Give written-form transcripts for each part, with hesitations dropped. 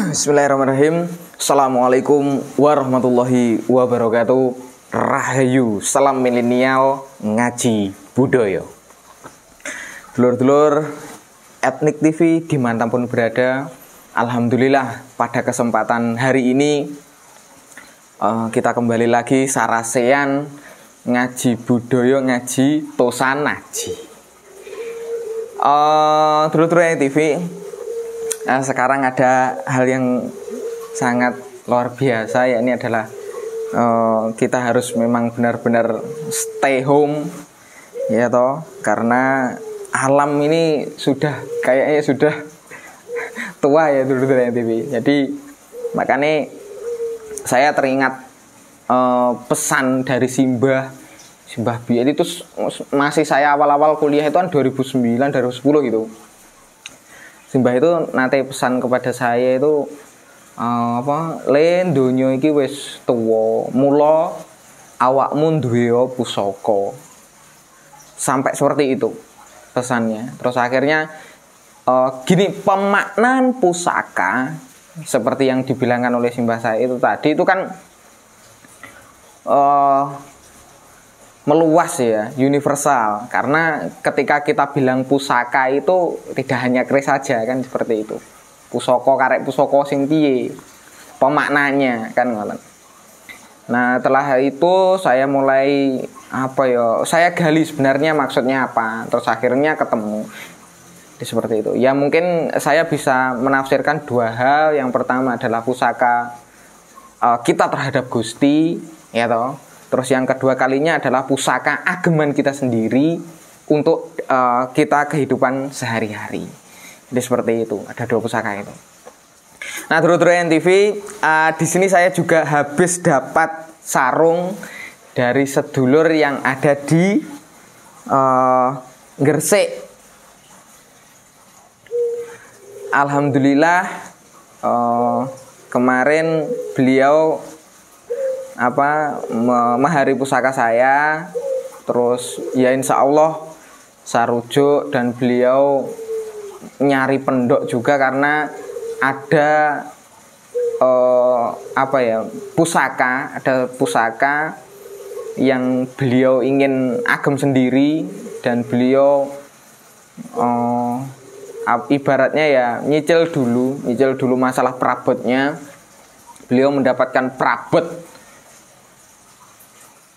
Bismillahirrahmanirrahim. Assalamualaikum warahmatullahi wabarakatuh. Rahayu, salam milenial ngaji budaya. Dulur-dulur Etnik TV dimanapun berada, alhamdulillah pada kesempatan hari ini kita kembali lagi sarasean ngaji budaya, ngaji tosan ngaji. Dulur-dulur TV, sekarang ada hal yang sangat luar biasa, yakni adalah kita harus memang benar-benar stay home, ya toh, karena alam ini kayaknya sudah tua ya dulu-dulu TV. Jadi makanya saya teringat pesan dari Simbah Biat itu masih saya awal-awal kuliah itu kan 2009 2010 gitu. Simbah itu nanti pesan kepada saya itu len donya iki wis tuwa, mula awakmu duwe pusaka. Sampai seperti itu pesannya. Terus akhirnya gini, pemaknaan pusaka seperti yang dibilangkan oleh Simbah saya itu tadi itu kan meluas ya, universal. Karena ketika kita bilang pusaka itu tidak hanya keris saja kan, seperti itu. Pusaka karek pusaka sing piye pemaknanya kan ngoten. Nah, setelah itu saya mulai saya gali sebenarnya maksudnya apa. Terus akhirnya ketemu seperti itu. Ya mungkin saya bisa menafsirkan dua hal. Yang pertama adalah pusaka kita terhadap Gusti, ya toh. Terus yang kedua kalinya adalah pusaka ageman kita sendiri untuk kita kehidupan sehari-hari. Jadi seperti itu, ada dua pusaka itu. Nah, dulur-dulur NTV, di sini saya juga habis dapat sarung dari sedulur yang ada di Gresik. Alhamdulillah kemarin beliau mahari pusaka saya. Terus ya insya Allah sarujuk, dan beliau nyari pendok juga karena ada pusaka yang beliau ingin agem sendiri, dan beliau ibaratnya ya nyicil dulu masalah perabotnya. Beliau mendapatkan perabot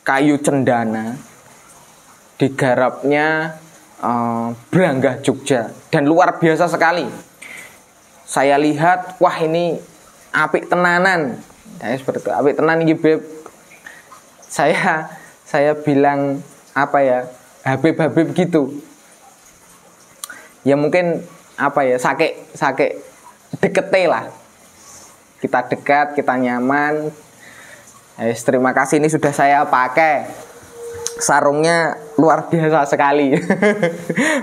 kayu cendana digarapnya Branggah Jogja, dan luar biasa sekali. Saya lihat, wah ini apik tenanan. Seperti itu, apik tenan iki Beb. Saya bilang Habib gitu. Ya mungkin sake dekete lah. Kita dekat, kita nyaman. Terima kasih, ini sudah saya pakai. Sarungnya luar biasa sekali.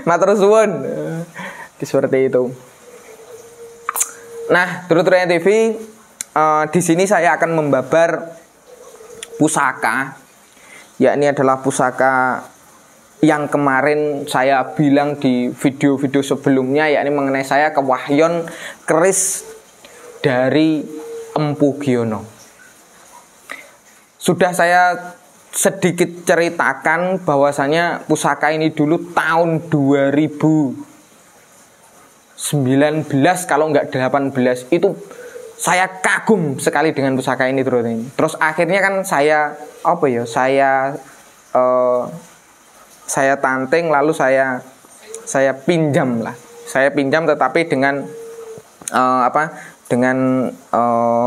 Matur suwun. Seperti itu. Nah, dulur-dulur TV, di sini saya akan membabar pusaka, yakni adalah pusaka yang kemarin saya bilang di video-video sebelumnya, yakni mengenai saya kewahyon keris dari Empu Giono. Sudah saya sedikit ceritakan bahwasanya pusaka ini dulu tahun 2019 kalau enggak 18 itu saya kagum sekali dengan pusaka ini terus akhirnya kan saya tanteng, lalu saya pinjam tetapi dengan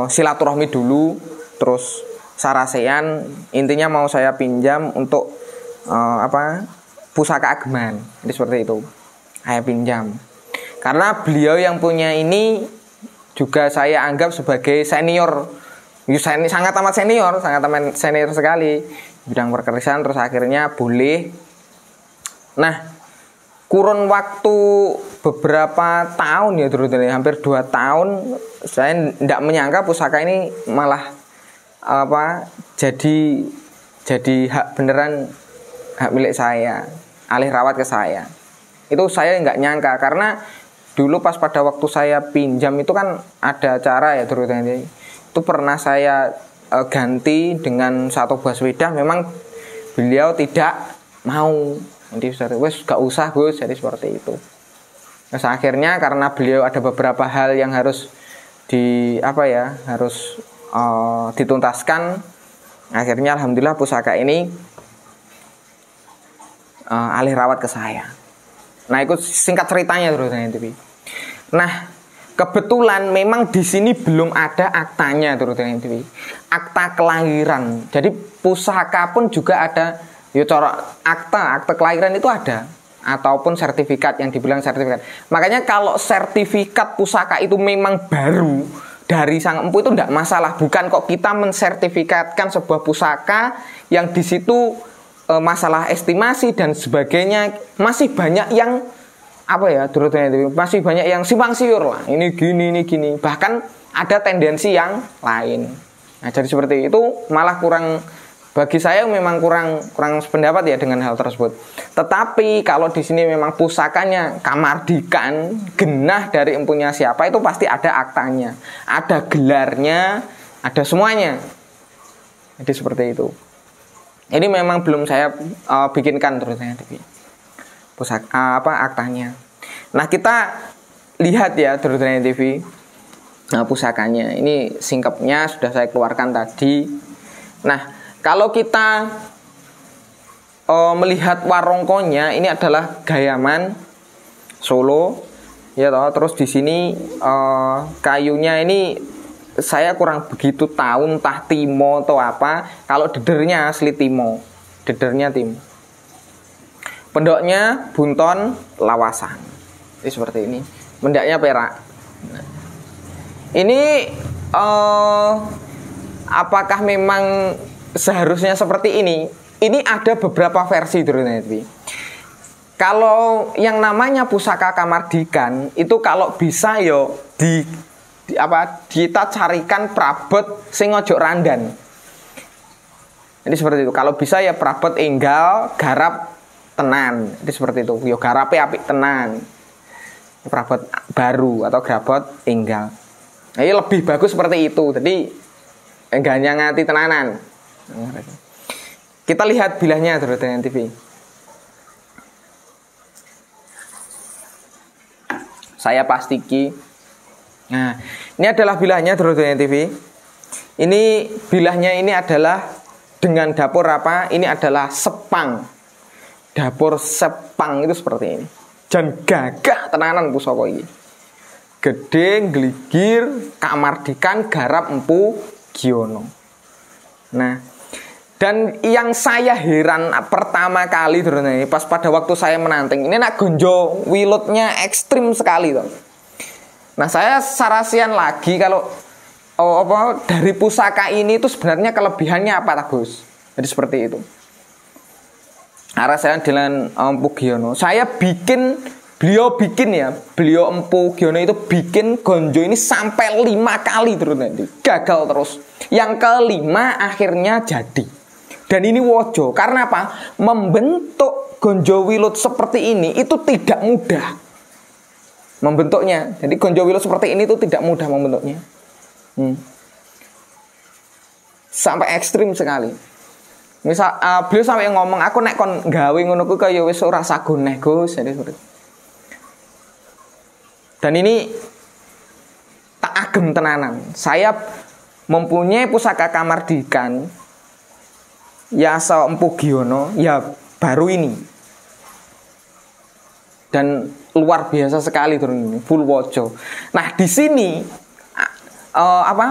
silaturahmi dulu. Terus sarasean, intinya mau saya pinjam untuk pusaka ageman. Jadi seperti itu, saya pinjam karena beliau yang punya ini juga saya anggap sebagai senior. Sangat amat senior sekali bidang perkerisan. Terus akhirnya boleh. Nah, kurun waktu beberapa tahun ya hampir 2 tahun, saya tidak menyangka pusaka ini malah jadi hak milik saya, alih rawat ke saya. Itu saya nggak nyangka, karena dulu pas pada waktu saya pinjam itu kan ada acara ya terutama itu pernah saya ganti dengan satu buah sepeda, memang beliau tidak mau. Jadi wes gak usah Gus, jadi seperti itu. Terus akhirnya karena beliau ada beberapa hal yang harus dituntaskan, akhirnya alhamdulillah pusaka ini alih rawat ke saya. Nah, itu singkat ceritanya terutama TV. Nah, kebetulan memang di sini belum ada aktanya terutama TV. Akta kelahiran. Jadi pusaka pun juga ada. Yo akta kelahiran itu ada, ataupun sertifikat yang dibilang sertifikat. Makanya kalau sertifikat pusaka itu memang baru dari sang empu itu tidak masalah. Bukan kok kita mensertifikatkan sebuah pusaka yang di situ masalah estimasi dan sebagainya, masih banyak yang masih banyak yang simpang siur lah. Ini gini. Bahkan ada tendensi yang lain. Nah, jadi seperti itu malah bagi saya memang kurang sependapat ya dengan hal tersebut. Tetapi kalau di sini memang pusakanya Kamardikan, genah dari empunya siapa, itu pasti ada aktanya, ada gelarnya, ada semuanya. Jadi seperti itu. Ini memang belum saya bikinkan terusnya pusaka aktanya. Nah, kita lihat ya terusnya TV pusakanya. Ini singkapnya sudah saya keluarkan tadi. Nah, kalau kita melihat warongkonya, ini adalah Gayaman Solo, ya toh. Terus di sini kayunya ini saya kurang begitu tahu entah timo atau apa. Kalau dedernya asli timo, dedernya timo. Pendoknya bunton lawasan. Ini seperti ini. Mendaknya perak. Nah, ini apakah memang seharusnya seperti ini? Ini ada beberapa versi terutama. Kalau yang namanya pusaka Kamardikan itu kalau bisa kita carikan prabot sing ojo randan. Jadi seperti itu. Kalau bisa ya prabot enggal garap tenan. Jadi seperti itu. Yo garape apik tenan. Prabot baru atau prabot enggal. Nah, ini lebih bagus seperti itu. Jadi enggaknya ngati tenanan. Kita lihat bilahnya terutama TV. Saya pastiki. Nah, ini adalah bilahnya terutama TV. Ini bilahnya ini adalah dengan dapur apa? Ini adalah sepang. Dapur sepang itu seperti ini. Jan gagah tenanan pusaka iki. Gedhe gligir Kamardikan garap empu Giono. Nah, dan yang saya heran pertama kali terus pas pada waktu saya menanting, ini nak gonjo wilutnya ekstrim sekali toh. Nah, saya sarasian lagi kalau dari pusaka ini itu sebenarnya kelebihannya apa Gus? Jadi seperti itu. Arah saya dengan Empu Giono, beliau Empu Giono itu bikin gonjo ini sampai 5 kali terus nanti gagal terus. Yang kelima akhirnya jadi. Dan ini wojo, karena apa? Membentuk gonjo wilut seperti ini itu tidak mudah membentuknya. Jadi gonjo wilut seperti ini itu tidak mudah membentuknya. Sampai ekstrim sekali. Misal beliau sampai ngomong, aku nek kon gawe ngono ku kaya wis ora sagoneh Gus. Jadi seperti itu. Dan ini tak agem tenanan. Saya mempunyai pusaka Kamardikan Yasa Empu Giono ya baru ini. Dan luar biasa sekali turun ini, full wojo. Nah, di sini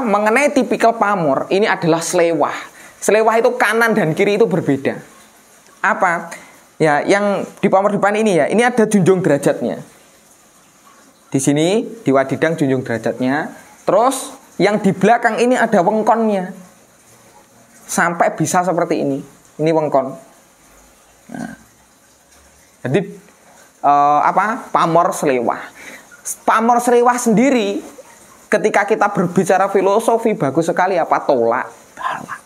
mengenai tipikal pamor, ini adalah selewah. Selewah itu kanan dan kiri itu berbeda. Apa? Ya, yang di pamor depan ini ya, ini ada junjung derajatnya. Di sini di wadidang junjung derajatnya. Terus yang di belakang ini ada wengkonnya. Sampai bisa seperti ini. Ini wengkon. Nah, jadi pamor selewah. Pamor selewah sendiri ketika kita berbicara filosofi bagus sekali apa? Tolak bala.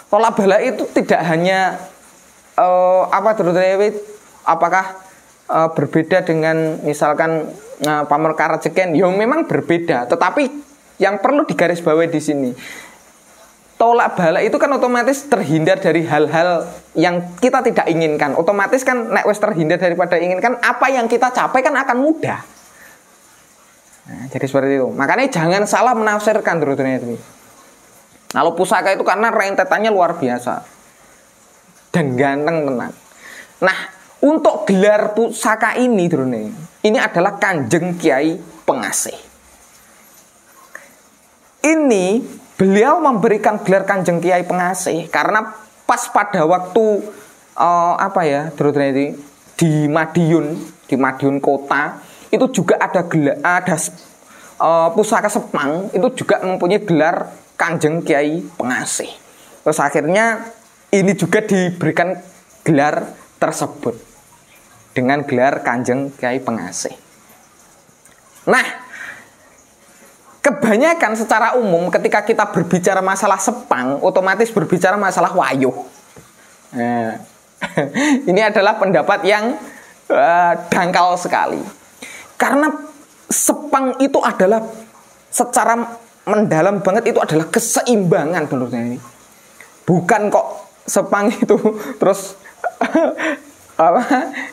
Tolak bala itu tidak hanya apakah berbeda dengan misalkan Pamekaran Ceken, ya memang berbeda. Tetapi yang perlu digarisbawahi di sini, tolak balik itu kan otomatis terhindar dari hal-hal yang kita tidak inginkan. Otomatis kan nek wis terhindar daripada inginkan, apa yang kita capai kan akan mudah. Nah, jadi seperti itu. Makanya jangan salah menafsirkan terutama itu. Kalau pusaka itu karena rentetannya luar biasa dan ganteng tenang. Nah, untuk gelar pusaka ini terutama ini adalah Kanjeng Kiai Pengasih. Ini beliau memberikan gelar Kanjeng Kiai Pengasih karena pas pada waktu terutama di Madiun kota itu juga ada pusaka Sepang itu juga mempunyai gelar Kanjeng Kiai Pengasih. Terus akhirnya ini juga diberikan gelar tersebut dengan gelar Kanjeng Kiai Pengasih. Nah, kebanyakan secara umum ketika kita berbicara masalah Sepang, otomatis berbicara masalah wayuh. Nah, ini adalah pendapat yang dangkal sekali. Karena Sepang itu adalah secara mendalam banget itu adalah keseimbangan menurut saya. Bukan kok Sepang itu terus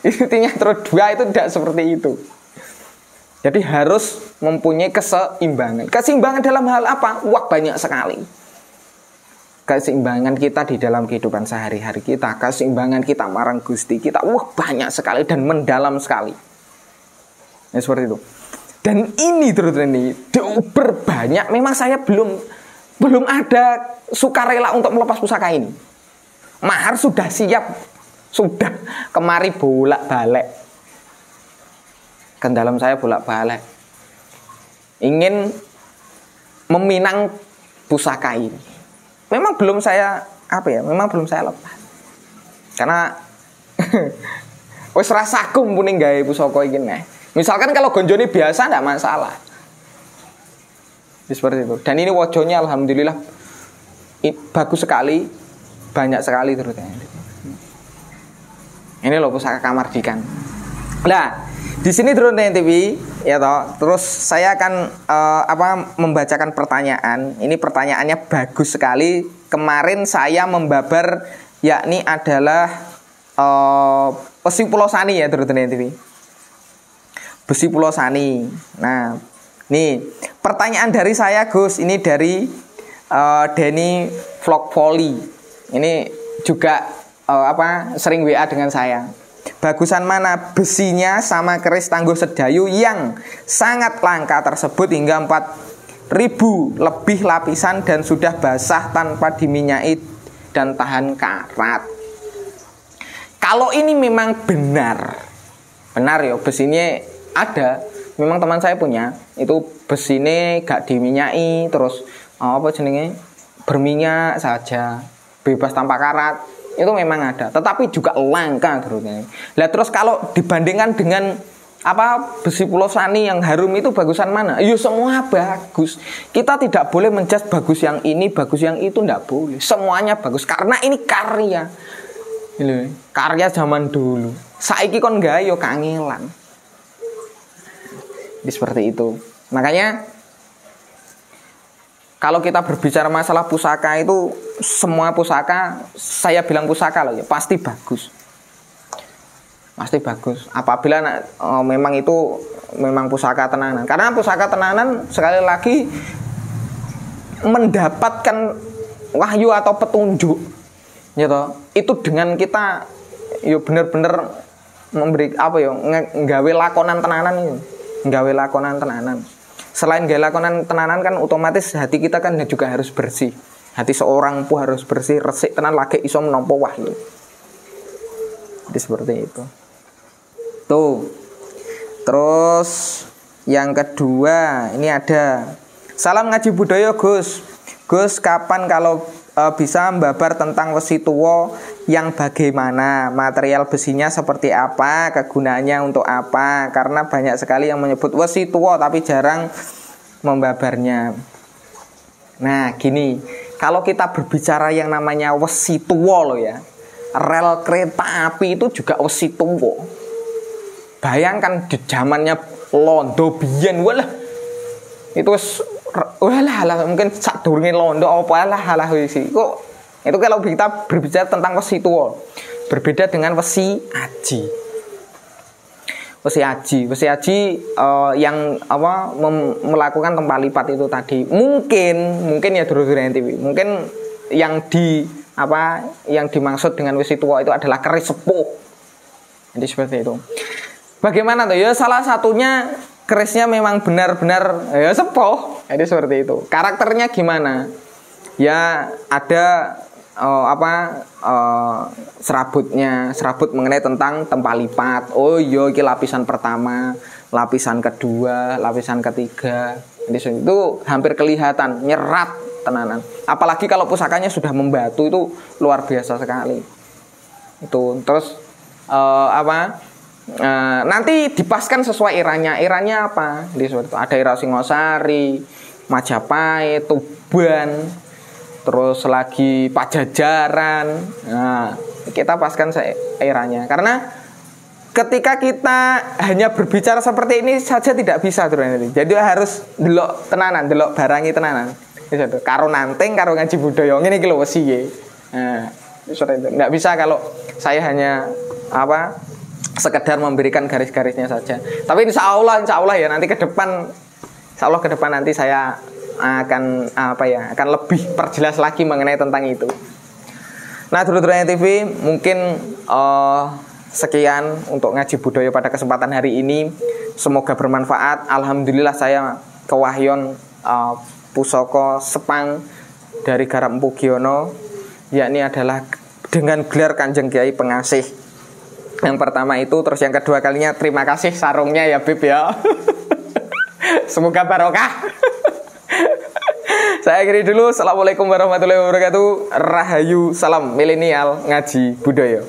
intinya terus dua, itu tidak seperti itu. Jadi harus mempunyai keseimbangan. Keseimbangan dalam hal apa? Wah, banyak sekali. Keseimbangan kita di dalam kehidupan sehari-hari kita, keseimbangan kita marang Gusti kita, wah banyak sekali dan mendalam sekali. Ya, seperti itu. Dan ini terus ini berbanyak. Memang saya belum ada sukarela untuk melepas pusaka ini. Mahar sudah siap, sudah kemari bolak-balik. Ke dalam saya bolak-balik. Ingin meminang pusaka ini. Memang belum saya lepas. Karena wis rasaku muni gawe pusaka iki neh. Misalkan kalau gonjone biasa enggak masalah. Seperti itu. Dan ini wajonya alhamdulillah bagus sekali, banyak sekali terutama. Ini loh pusaka Kamardikan. Nah, di sini terutama TV ya toh. Terus saya akan membacakan pertanyaan. Ini pertanyaannya bagus sekali. Kemarin saya membabar yakni adalah Besi Pulau Sani ya terutama TV. Besi Pulau Sani. Nah, nih pertanyaan dari saya Gus, ini dari Denny Vlog Volley. Ini juga sering WA dengan saya. Bagusan mana besinya sama keris Tangguh Sedayu yang sangat langka tersebut hingga 4.000 lebih lapisan dan sudah basah tanpa diminyai dan tahan karat. Kalau ini memang benar ya besinya ada, memang teman saya punya itu besinya gak diminyai terus berminyak saja, bebas tanpa karat, itu memang ada, tetapi juga langka terusnya. Lah terus kalau dibandingkan dengan Besi Pulau Sani yang harum itu bagusan mana? Ya semua bagus. Kita tidak boleh menjudge bagus yang ini, bagus yang itu, tidak boleh. Semuanya bagus karena ini karya. Karya zaman dulu. Saiki kon gawe yo kangelan. Seperti itu. Makanya kalau kita berbicara masalah pusaka itu, semua pusaka, saya bilang pusaka loh ya, pasti bagus. Pasti bagus. Apabila memang itu memang pusaka tenanan. Karena pusaka tenanan sekali lagi mendapatkan wahyu atau petunjuk, gitu. Itu dengan kita yo bener-bener memberi nggawe lakonan tenanan itu. Nggawe lakonan tenanan. Selain gawe lakonan tenanan kan otomatis hati kita kan juga harus bersih. Hati seorang pun harus bersih, resik tenan lagi iso menampa wahyu. Jadi seperti itu. Tuh. Terus yang kedua, ini ada salam ngaji budaya Gus. Gus, kapan kalau bisa membabar tentang wesi tuwa yang bagaimana, material besinya seperti apa, kegunaannya untuk apa? Karena banyak sekali yang menyebut wesi tuwa tapi jarang membabarnya. Nah, gini, kalau kita berbicara yang namanya wesi tuwa loh ya, rel kereta api itu juga wesi tuwa. Bayangkan di zamannya londo biyen, walah itu walah mungkin sadurunge londo apa lah isi. Kok itu kalau kita berbicara tentang wesi tua, berbeda dengan wesi aji. Wesi aji yang melakukan tempat lipat itu tadi mungkin ya dulu-dulu TV. Mungkin yang dimaksud dengan wesi tua itu adalah keris sepuh. Jadi seperti itu. Bagaimana tuh? Ya salah satunya kerisnya memang benar-benar ya sepuh. Jadi seperti itu. Karakternya gimana? Ya ada serabut mengenai tentang tempat lipat. Oh iya, ini lapisan pertama, lapisan kedua, lapisan ketiga. Jadi itu hampir kelihatan nyerat tenanan. Apalagi kalau pusakanya sudah membatu, itu luar biasa sekali. Itu terus nanti dipaskan sesuai eranya. Eranya apa? Di situ ada era Singosari, Majapahit, Tuban, terus lagi Pajajaran. Nah, kita paskan eranya. Karena ketika kita hanya berbicara seperti ini saja tidak bisa tuh. Jadi harus delok tenanan, delok barangi tenanan. Itu karo nanting, karo ngaji budaya. Ngene iki lho wesi nggih. Nah, itu enggak bisa kalau saya hanya sekedar memberikan garis-garisnya saja. Tapi insya Allah ya nanti ke depan nanti saya akan akan lebih perjelas lagi mengenai tentang itu. Nah, Dulur-dulur TV, mungkin sekian untuk ngaji budaya pada kesempatan hari ini. Semoga bermanfaat. Alhamdulillah saya kewahyon pusaka Sepang dari Garap Empu Giono, yakni adalah dengan gelar Kanjeng Kiai Pengasih. Yang pertama itu, terus yang kedua kalinya terima kasih sarungnya ya Bib ya. Semoga barokah. Saya akhiri dulu. Assalamualaikum warahmatullahi wabarakatuh. Rahayu, salam milenial ngaji budaya.